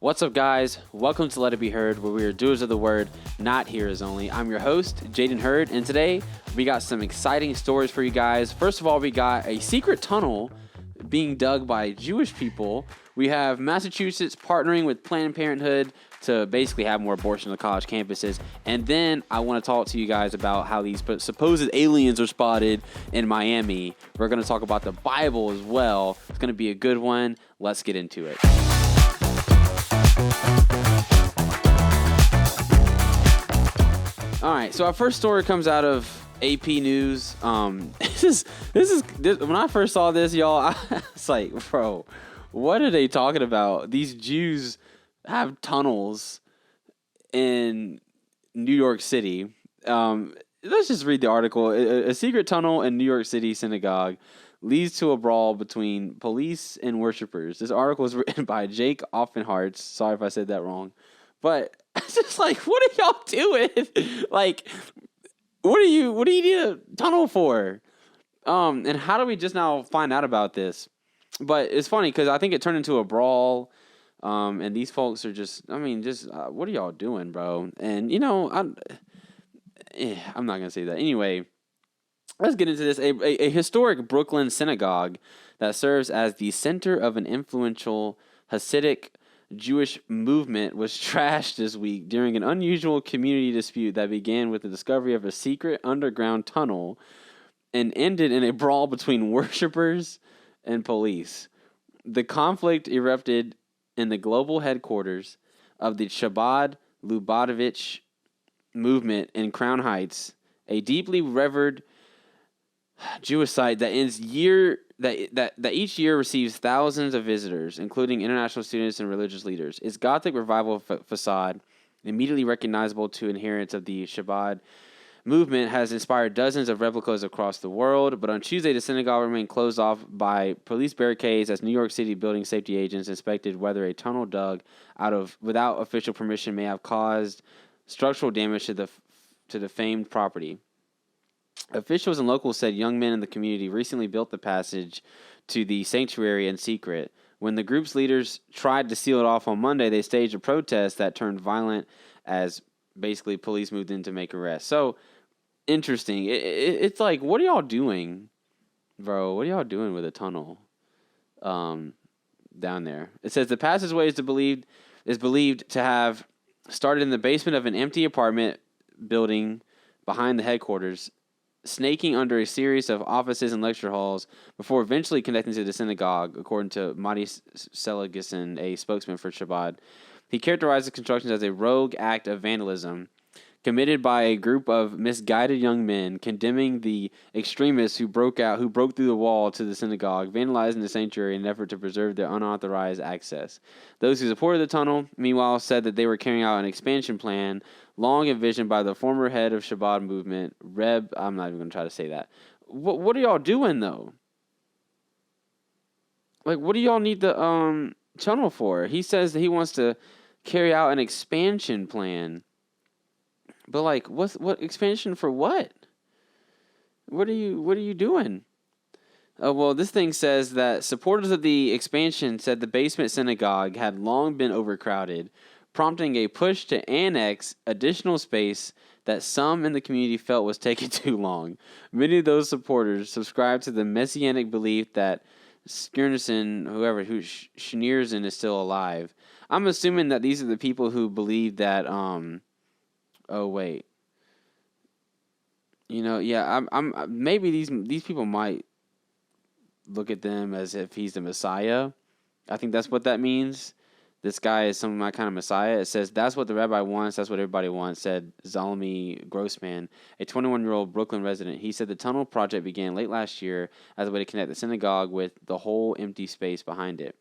What's up, guys? Welcome to Let It Be Heard, where we are doers of the word, not hearers only. I'm your host, Jaden Heard, and today we got some exciting stories for you guys. First of all, we got a secret tunnel being dug by Jewish people. We have Massachusetts partnering with Planned Parenthood to basically have more abortion on college campuses. And then I want to talk to you guys about how these supposed aliens are spotted in Miami. We're going to talk about the Bible as well. It's going to be a good one. Let's get into it. All right, so our first story comes out of AP News. This is when I first saw this, y'all, I was like, bro, what are they talking about? These Jews have tunnels in New York City. Let's just read the article. A secret tunnel in New York City synagogue leads to a brawl between police and worshipers. This article is written by Jake Offenhartz. Sorry if I said that wrong. But it's just like, what are y'all doing? Like, what do you need a tunnel for? And how do we just now find out about this? But it's funny because I think it turned into a brawl. And these folks are just, what are y'all doing, bro? And, I'm not going to say that. Anyway, let's get into this. A historic Brooklyn synagogue that serves as the center of an influential Hasidic Jewish movement was trashed this week during an unusual community dispute that began with the discovery of a secret underground tunnel and ended in a brawl between worshipers and police. The conflict erupted in the global headquarters of the Chabad Lubavitch movement in Crown Heights, a deeply revered Jewish site that each year receives thousands of visitors, including international students and religious leaders. Its Gothic revival facade, immediately recognizable to adherents of the Chabad movement, has inspired dozens of replicas across the world. But on Tuesday, the synagogue remained closed off by police barricades as New York City building safety agents inspected whether a tunnel dug without official permission may have caused structural damage to the famed property. Officials and locals said young men in the community recently built the passage to the sanctuary in secret. When the group's leaders tried to seal it off on Monday, they staged a protest that turned violent as basically police moved in to make arrests. So, interesting. It's like, what are y'all doing, bro? What are y'all doing with a tunnel down there? It says the passageway is believed to have started in the basement of an empty apartment building behind the headquarters, snaking under a series of offices and lecture halls before eventually connecting to the synagogue, according to Mati Seligerson, a spokesman for Chabad. He characterized the construction as a rogue act of vandalism committed by a group of misguided young men, condemning the extremists who broke through the wall to the synagogue, vandalizing the sanctuary in an effort to preserve their unauthorized access. Those who supported the tunnel, meanwhile, said that they were carrying out an expansion plan long envisioned by the former head of Chabad movement, Reb. I'm not even going to try to say that. What are y'all doing, though? Like, what do y'all need the tunnel for? He says that he wants to carry out an expansion plan. But like, what expansion for what? What are you doing? Well, this thing says that supporters of the expansion said the basement synagogue had long been overcrowded, prompting a push to annex additional space that some in the community felt was taking too long. Many of those supporters subscribe to the messianic belief that Schneerson is still alive. I'm assuming that these are the people who believe that oh wait. I'm maybe these people might look at them as if he's the Messiah. I think that's what that means. This guy is some kind of Messiah. It says that's what the rabbi wants. That's what everybody wants, said Zalmi Grossman, a 21-year-old Brooklyn resident. He said the tunnel project began late last year as a way to connect the synagogue with the whole empty space behind it.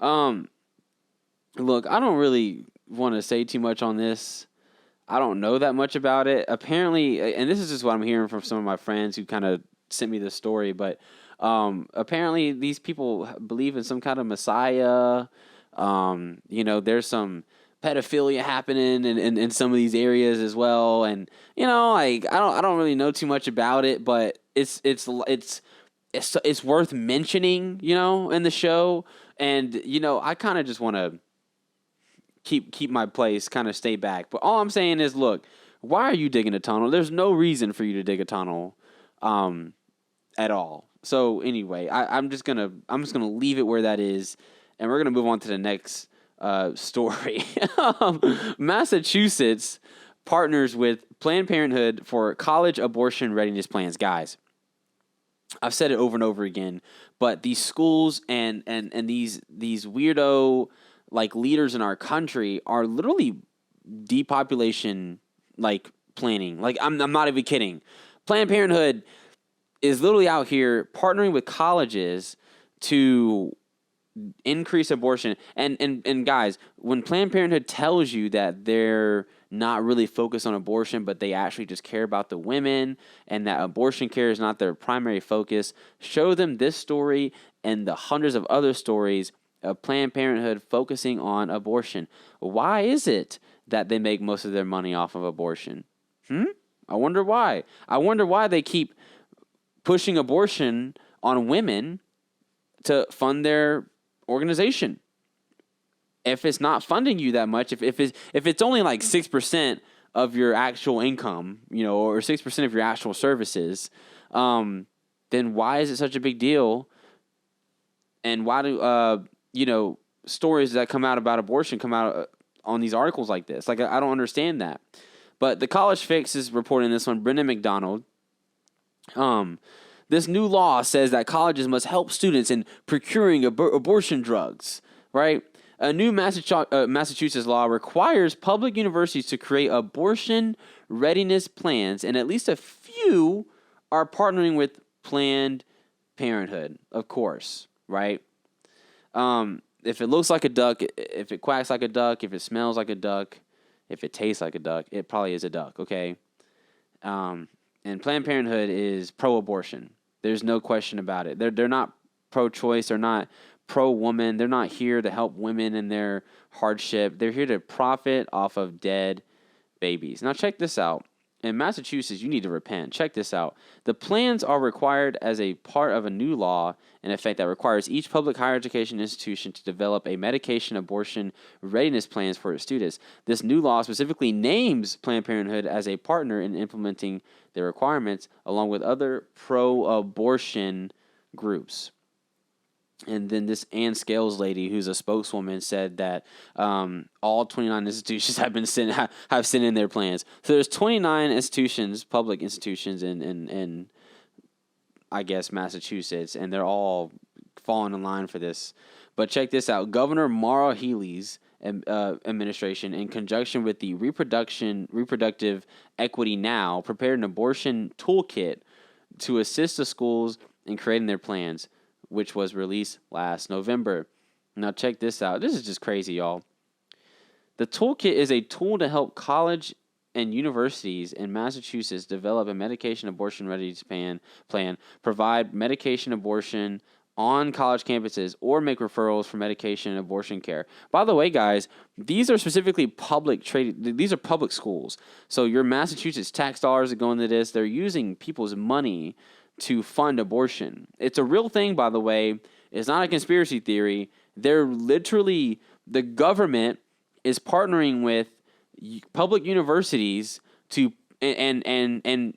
Look, I don't really want to say too much on this. I don't know that much about it. Apparently, and this is just what I'm hearing from some of my friends who kind of sent me this story, but apparently these people believe in some kind of Messiah. There's some pedophilia happening in some of these areas as well, and I don't really know too much about it, but it's worth mentioning, in the show, and I kind of just want to keep my place, kind of stay back. But all I'm saying is, look, why are you digging a tunnel? There's no reason for you to dig a tunnel, at all. So anyway, I'm just gonna leave it where that is, and we're gonna move on to the next story. Massachusetts partners with Planned Parenthood for college abortion readiness plans. Guys, I've said it over and over again, but these schools and these weirdo like leaders in our country are literally depopulation like planning. Like I'm not even kidding. Planned Parenthood is literally out here partnering with colleges to increase abortion. And guys, when Planned Parenthood tells you that they're not really focused on abortion, but they actually just care about the women and that abortion care is not their primary focus, show them this story and the hundreds of other stories of Planned Parenthood focusing on abortion. Why is it that they make most of their money off of abortion? I wonder why. I wonder why they keep pushing abortion on women to fund their organization. If it's not funding you that much, if it's only like 6% of your actual income, or 6% of your actual services, then why is it such a big deal? And why do stories that come out about abortion come out on these articles like this? Like I don't understand that. But the College Fix is reporting this one. Brendan McDonald. This new law says that colleges must help students in procuring abortion drugs, right? A new Massachusetts law requires public universities to create abortion readiness plans, and at least a few are partnering with Planned Parenthood, of course, right? If it looks like a duck, if it quacks like a duck, if it smells like a duck, if it tastes like a duck, it probably is a duck, okay? And Planned Parenthood is pro-abortion. There's no question about it. They're not pro-choice. They're not pro-woman. They're not here to help women in their hardship. They're here to profit off of dead babies. Now check this out. In Massachusetts, you need to repent. Check this out. The plans are required as a part of a new law in effect that requires each public higher education institution to develop a medication abortion readiness plans for its students. This new law specifically names Planned Parenthood as a partner in implementing the requirements, along with other pro-abortion groups. And then this Ann Scales lady, who's a spokeswoman, said that all 29 institutions have sent in their plans. So there's 29 institutions, public institutions in I guess Massachusetts, and they're all falling in line for this. But check this out: Governor Maura Healey's administration, in conjunction with the Reproductive Equity Now, prepared an abortion toolkit to assist the schools in creating their plans, which was released last November. Now check this out. This is just crazy, y'all. The toolkit is a tool to help college and universities in Massachusetts develop a medication abortion readiness plan, provide medication abortion on college campuses, or make referrals for medication and abortion care. By the way, guys, these are specifically these are public schools. So your Massachusetts tax dollars are going into this. They're using people's money to fund abortion. It's a real thing, by the way. It's not a conspiracy theory. They're literally, the government is partnering with public universities to and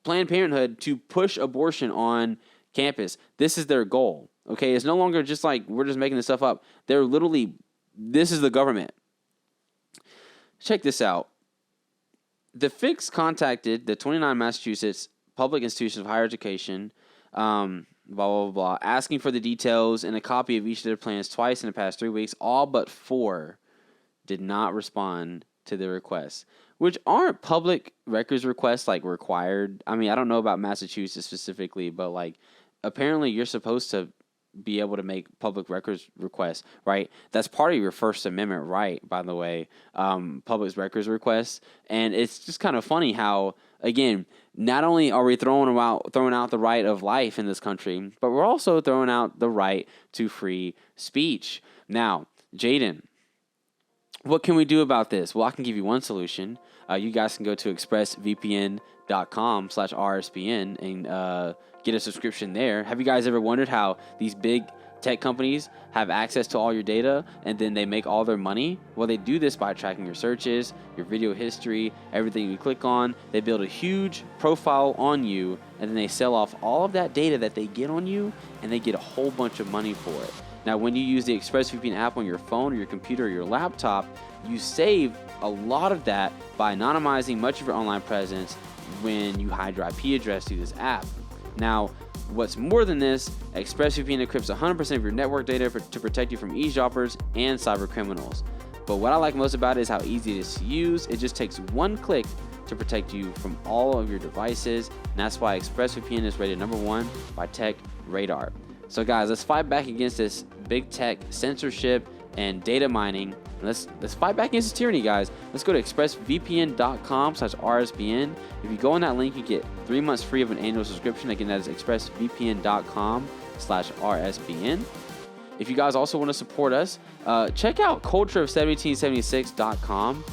Planned Parenthood to push abortion on campus. This is their goal. Okay, it's no longer just like we're just making this stuff up. They're literally, this is the government. Check this out. The Fix contacted the 29 Massachusetts public institutions of higher education, blah, blah, blah, asking for the details and a copy of each of their plans twice in the past 3 weeks. All but 4 did not respond to the requests, which aren't public records requests like required. I mean, I don't know about Massachusetts specifically, but like apparently you're supposed to be able to make public records requests, right? That's part of your First Amendment right, by the way, public records requests. And it's just kind of funny how, again, not only are we throwing out the right of life in this country, but we're also throwing out the right to free speech. Now, Jaden, what can we do about this? Well, I can give you one solution. You guys can go to expressvpn.com/RSBN and get a subscription there. Have you guys ever wondered how these big tech companies have access to all your data and then they make all their money? Well, they do this by tracking your searches, your video history, everything you click on. They build a huge profile on you, and then they sell off all of that data that they get on you, and they get a whole bunch of money for it. Now, when you use the ExpressVPN app on your phone or your computer or your laptop, you save a lot of that by anonymizing much of your online presence when you hide your IP address through this app. Now, what's more than this, ExpressVPN encrypts 100% of your network data to protect you from eavesdroppers and cyber criminals. But what I like most about it is how easy it is to use. It just takes one click to protect you from all of your devices, and that's why ExpressVPN is rated #1 by Tech Radar. So guys, let's fight back against this big tech censorship and data mining. Let's fight back against this tyranny, guys. Let's go to expressvpn.com/rsbn. If you go on that link, you get 3 months free of an annual subscription. Again, that is expressvpn.com/rsbn. If you guys also want to support us, check out cultureof1776.com.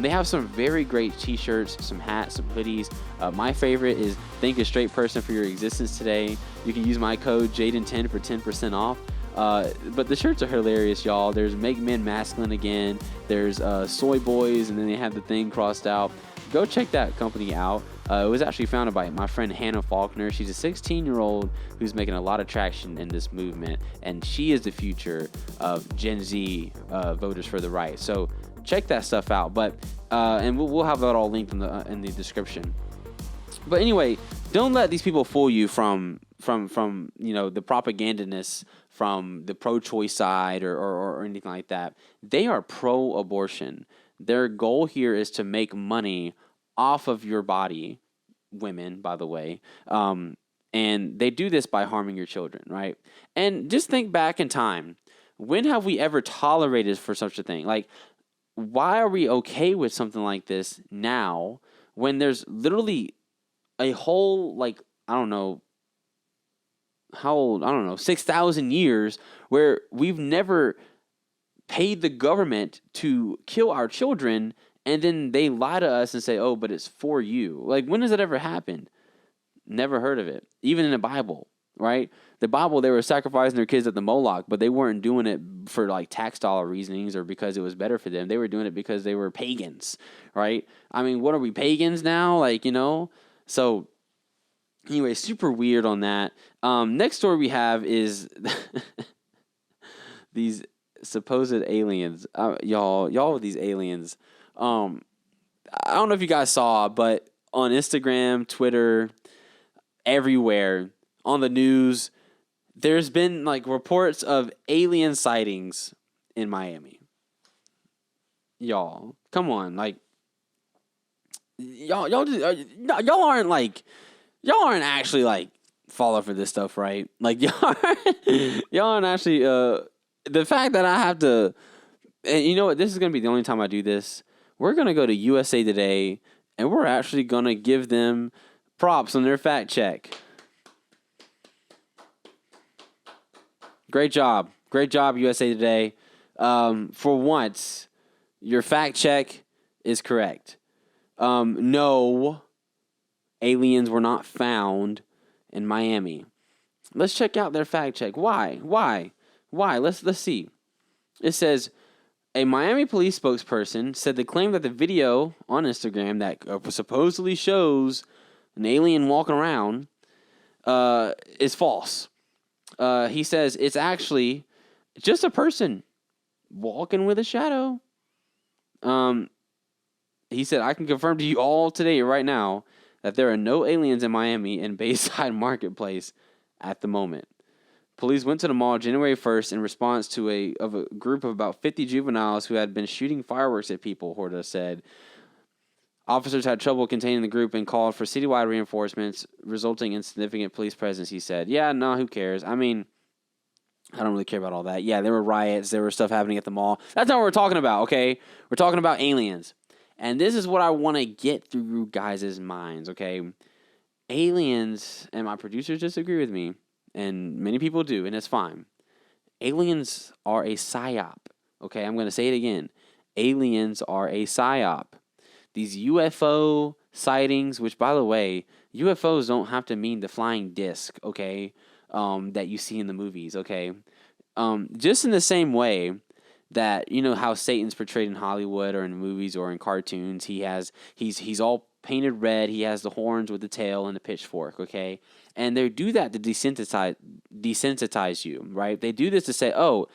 They have some very great t-shirts, some hats, some hoodies. My favorite is Thank a Straight Person for Your Existence Today. You can use my code Jaden10 for 10% off. But the shirts are hilarious, y'all. There's Make Men Masculine again. There's Soy Boys, and then they have the thing crossed out. Go check that company out. It was actually founded by my friend Hannah Faulkner. She's a 16-year-old who's making a lot of traction in this movement, and she is the future of Gen Z voters for the right. So check that stuff out. But and we'll have that all linked in the description. But anyway, don't let these people fool you from the propagandists from the pro-choice side or anything like that. They are pro-abortion. Their goal here is to make money off of your body, women, by the way. And they do this by harming your children, right? And just think back in time. When have we ever tolerated for such a thing? Like, why are we okay with something like this now when there's literally a whole, like, I don't know, how old? I don't know, 6,000 years where we've never paid the government to kill our children, and then they lie to us and say, oh, but it's for you. Like, when has that ever happened? Never heard of it. Even in the Bible, right? The Bible, they were sacrificing their kids at the Moloch, but they weren't doing it for like tax dollar reasonings or because it was better for them. They were doing it because they were pagans, right? I mean, what are we, pagans now? Like, so anyway, super weird on that. Next story we have is these supposed aliens. Y'all with these aliens. I don't know if you guys saw, but on Instagram, Twitter, everywhere, on the news, there's been like reports of alien sightings in Miami. Y'all, come on, like y'all aren't actually like falling for this stuff, right? Like y'all aren't actually the fact that I have to, and you know what, this is gonna be the only time I do this. We're gonna go to USA Today and we're actually gonna give them props on their fact check. Great job, USA Today. For once, your fact check is correct. No, aliens were not found in Miami. Let's check out their fact check. Why? Let's see. It says, a Miami police spokesperson said the claim that the video on Instagram that supposedly shows an alien walking around is false. He says it's actually just a person walking with a shadow. He said, I can confirm to you all today, right now, that there are no aliens in Miami and Bayside Marketplace at the moment. Police went to the mall January 1st in response to a group of about 50 juveniles who had been shooting fireworks at people, Horta said. Officers had trouble containing the group and called for citywide reinforcements, resulting in significant police presence, he said. Yeah, no, who cares? I mean, I don't really care about all that. Yeah, there were riots. There was stuff happening at the mall. That's not what we're talking about, okay? We're talking about aliens. And this is what I want to get through you guys' minds, okay? Aliens, and my producers disagree with me, and many people do, and it's fine. Aliens are a psyop, okay? I'm going to say it again. Aliens are a psyop. These UFO sightings, which, by the way, UFOs don't have to mean the flying disc, okay, that you see in the movies, okay? Just in the same way that, you know, how Satan's portrayed in Hollywood or in movies or in cartoons. He's all painted red. He has the horns with the tail and the pitchfork. Okay, and they do that to desensitize you, right? They do this to say, oh,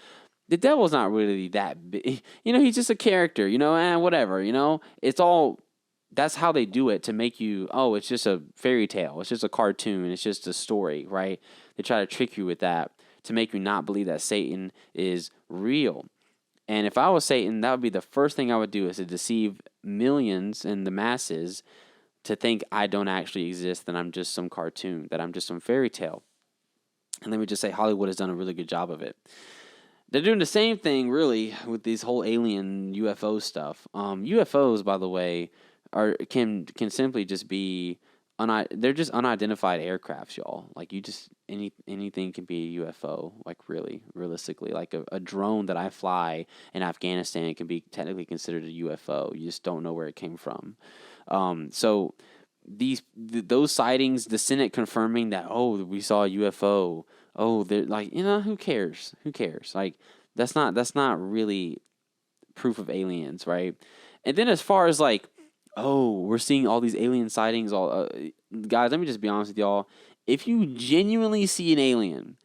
the devil's not really that big. You know, he's just a character. You know, and whatever. You know, it's all. That's how they do it to make you. Oh, it's just a fairy tale. It's just a cartoon. It's just a story, right? They try to trick you with that to make you not believe that Satan is real. And if I was Satan, that would be the first thing I would do, is to deceive millions and the masses to think I don't actually exist, that I'm just some cartoon, that I'm just some fairy tale. And let me just say, Hollywood has done a really good job of it. They're doing the same thing, really, with these whole alien UFO stuff. UFOs, by the way, can simply just be they're just unidentified aircrafts, y'all. Like, you just anything can be a UFO. Like, really, realistically, like a drone that I fly in Afghanistan can be technically considered a UFO. You just don't know where it came from. So those sightings, the Senate confirming that, oh, we saw a UFO. Oh, they're like, you know, who cares? Who cares? Like, that's not really proof of aliens, right? And then as far as like, oh, we're seeing all these alien sightings. Guys, let me just be honest with y'all. If you genuinely see an alien,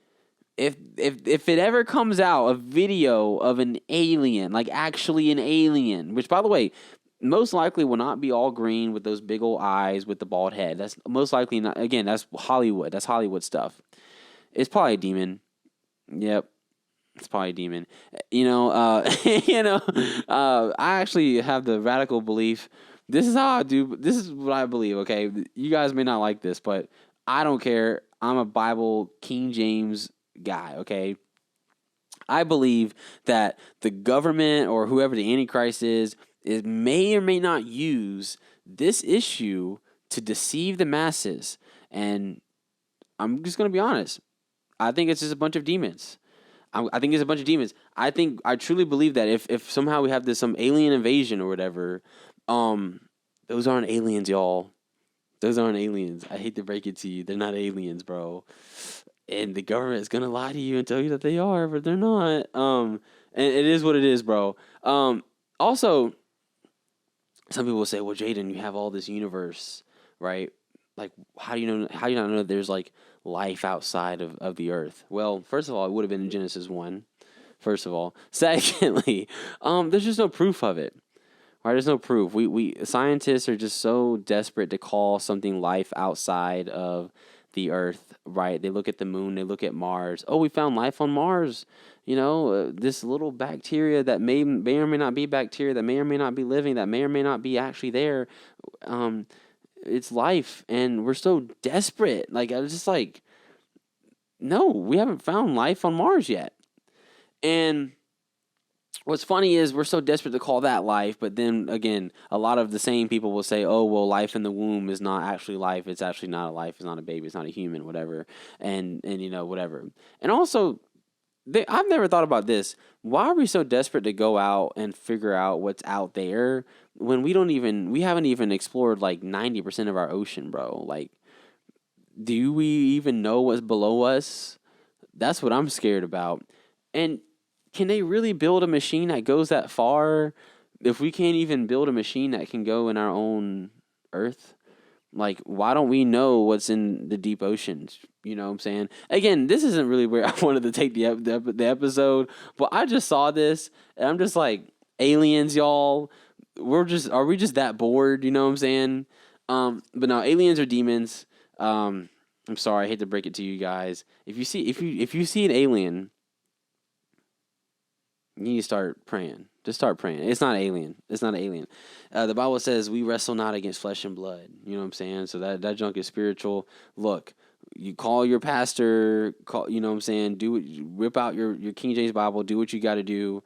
if it ever comes out a video of an alien, like actually an alien, which, by the way, most likely will not be all green with those big old eyes with the bald head. That's most likely not. Again, that's Hollywood. That's Hollywood stuff. It's probably a demon. Yep. It's probably a demon. You know, I actually have the radical belief. This is how I do. This is what I believe, okay? You guys may not like this, but I don't care. I'm a Bible King James guy, okay? I believe that the government or whoever the Antichrist is may or may not use this issue to deceive the masses. And I'm just going to be honest. I think it's just a bunch of demons. I think it's a bunch of demons. I truly believe that if somehow we have some alien invasion or whatever, those aren't aliens, y'all. Those aren't aliens. I hate to break it to you. They're not aliens, bro. And the government is gonna lie to you and tell you that they are, but they're not. And it is what it is, bro. Also, some people will say, well, Jaden, you have all this universe, right? Like, how do you not know that there's like life outside of the earth? Well, first of all, it would have been in Genesis 1. First of all. Secondly, there's just no proof of it. Right? There's no proof. We scientists are just so desperate to call something life outside of the earth, right? They look at the moon, they look at Mars. Oh, we found life on Mars. You know, this little bacteria that may or may not be bacteria, that may or may not be living, that may or may not be actually there. It's life, and we're so desperate. Like, I was just like, no, we haven't found life on Mars yet. And what's funny is we're so desperate to call that life, but then again, a lot of the same people will say, oh, well, life in the womb is not actually life. It's actually not a life. It's not a baby. It's not a human, whatever. And you know, whatever. And also, I've never thought about this. Why are we so desperate to go out and figure out what's out there when we haven't even explored like 90% of our ocean, bro? Like, do we even know what's below us? That's what I'm scared about. And can they really build a machine that goes that far if we can't even build a machine that can go in our own Earth? Like, why don't we know what's in the deep oceans? You know what I'm saying? Again, this isn't really where I wanted to take the episode, but I just saw this, and I'm just like, aliens, y'all. Are we just that bored? You know what I'm saying? But no, aliens are demons. I'm sorry, I hate to break it to you guys. If you see an alien, you need to start praying. Just start praying. It's not an alien. It's not an alien. The Bible says we wrestle not against flesh and blood. You know what I'm saying? So that junk is spiritual. Look, you call your pastor. You know what I'm saying? Whip out your King James Bible. Do what you got to do.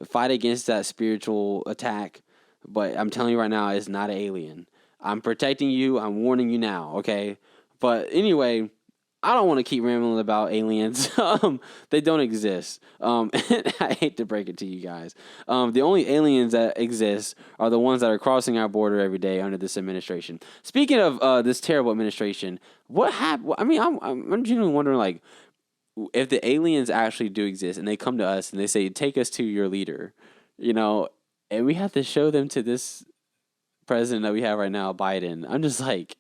Fight against that spiritual attack. But I'm telling you right now, it's not an alien. I'm protecting you. I'm warning you now. Okay. But anyway, I don't want to keep rambling about aliens. They don't exist. I hate to break it to you guys. The only aliens that exist are the ones that are crossing our border every day under this administration. Speaking of this terrible administration, what happened? I mean, I'm genuinely wondering, like, if the aliens actually do exist and they come to us and they say, take us to your leader, and we have to show them to this president that we have right now, Biden, I'm just like,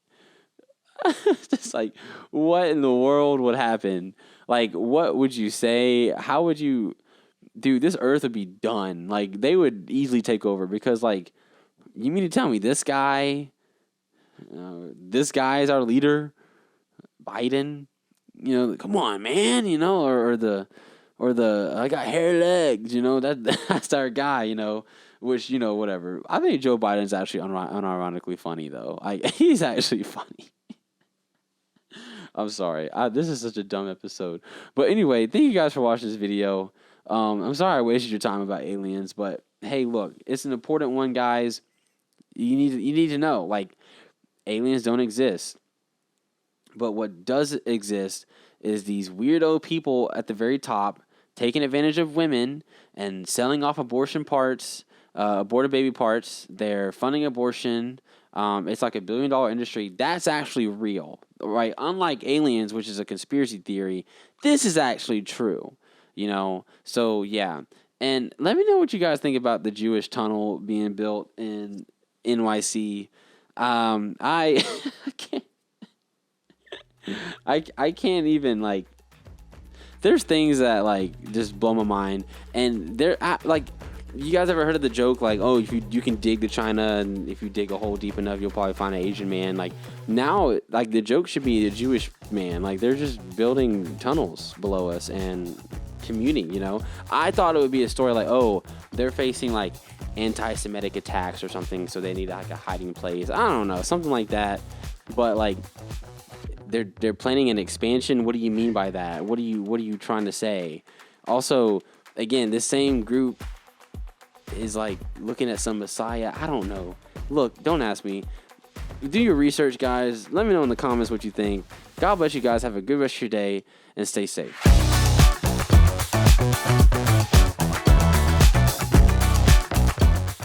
just like, what in the world would happen? Like, what would you say? How would you, dude, this earth would be done. Like, they would easily take over because, like, you mean to tell me this guy is our leader, Biden? Come on, man, or the I got hair legs, that's our guy, which, whatever. I think Joe Biden's actually unironically funny, though. He's actually funny. I'm sorry. This is such a dumb episode. But anyway, thank you guys for watching this video. I'm sorry I wasted your time about aliens, but hey, look, it's an important one, guys. You need to know, like, aliens don't exist. But what does exist is these weirdo people at the very top taking advantage of women and selling off abortion parts, aborted baby parts. They're funding abortion. It's like $1 billion industry. That's actually real, right? Unlike aliens, which is a conspiracy theory, this is actually true, So, yeah. And let me know what you guys think about the Jewish tunnel being built in NYC. I can't. I can't even, like, there's things that, like, just blow my mind. And like, you guys ever heard of the joke, like, oh, if you can dig to China, and if you dig a hole deep enough, you'll probably find an Asian man. Like, now, like, the joke should be a Jewish man. Like, they're just building tunnels below us and commuting, I thought it would be a story like, oh, they're facing, like, anti-Semitic attacks or something, so they need, like, a hiding place. I don't know, something like that. But, like, they're planning an expansion. What do you mean by that? What are you trying to say? Also, again, this same group is, like, looking at some Messiah. I don't know. Look, don't ask me. Do your research, guys. Let me know in the comments what you think. God bless you guys. Have a good rest of your day and stay safe.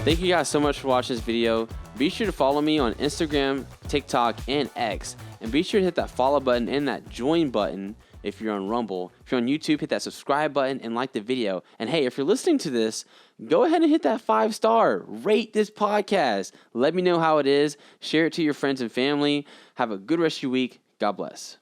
Thank you guys so much for watching this video. Be sure to follow me on Instagram, TikTok, and X. And be sure to hit that follow button and that join button if you're on Rumble. If you're on YouTube, hit that subscribe button and like the video. And hey, if you're listening to this, go ahead and hit that 5-star. Rate this podcast. Let me know how it is. Share it to your friends and family. Have a good rest of your week. God bless.